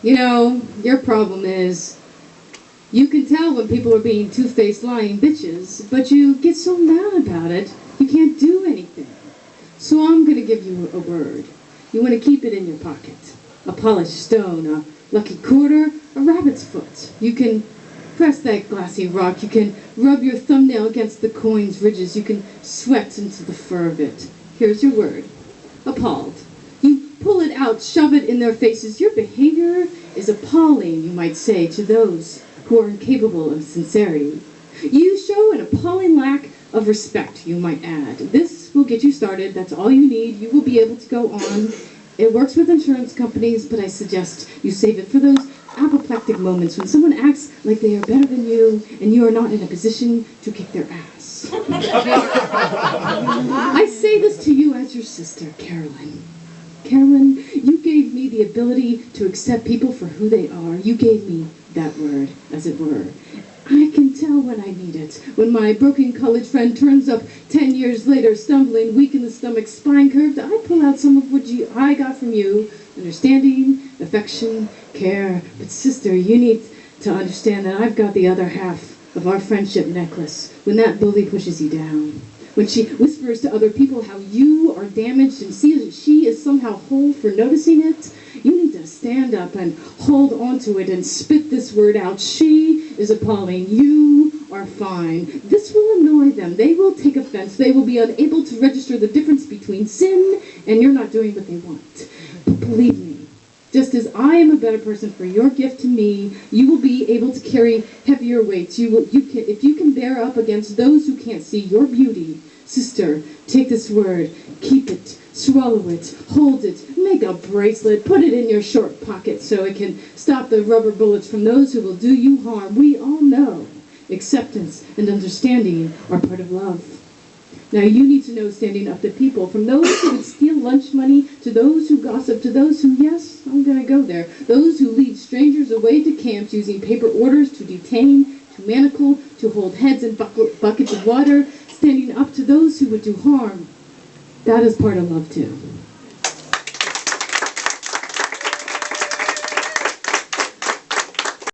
You know, your problem is you can tell when people are being two-faced lying bitches, but you get so mad about it, you can't do anything. So I'm going to give you a word. You want to keep it in your pocket. A polished stone, a lucky quarter, a rabbit's foot. You can press that glassy rock. You can rub your thumbnail against the coin's ridges. You can sweat into the fur of it. Here's your word. Appalled. You pull it out, shove it in their faces. Your behavior is appalling, you might say, to those who are incapable of sincerity. You show an appalling lack of respect, you might add. This will get you started. That's all you need. You will be able to go on. It works with insurance companies, but I suggest you save it for those apoplectic moments when someone acts like they are better than you and you are not in a position to kick their ass. I say this to you as your sister, Carolyn. Carolyn, you gave me the ability to accept people for who they are. You gave me that word, as it were. I can tell when I need it. When my broken college friend turns up 10 years later, stumbling, weak in the stomach, spine curved, I pull out some of what I got from you. Understanding, affection, care. But sister, you need to understand that I've got the other half of our friendship necklace. When that bully pushes you down. When she whispers to other people how you are damaged and sees that she is somehow whole for noticing it, you need to stand up and hold on to it and spit this word out. She is appalling. You are fine. This will annoy them. They will take offense. They will be unable to register the difference between sin and you're not doing what they want. But believe me, just as I am a better person for your gift to me, you will be able to carry heavier weights. If you can bear up against those who can't see your beauty. Sister, take this word, keep it, swallow it, hold it, make a bracelet, put it in your short pocket so it can stop the rubber bullets from those who will do you harm. We all know acceptance and understanding are part of love. Now you need to know standing up to people, from those who would steal lunch money, to those who gossip, to those who, yes, I'm going to go there, those who lead strangers away to camps using paper orders to detain, to manacle, to hold heads in buckets of water, standing up to those who would do harm. That is part of love too.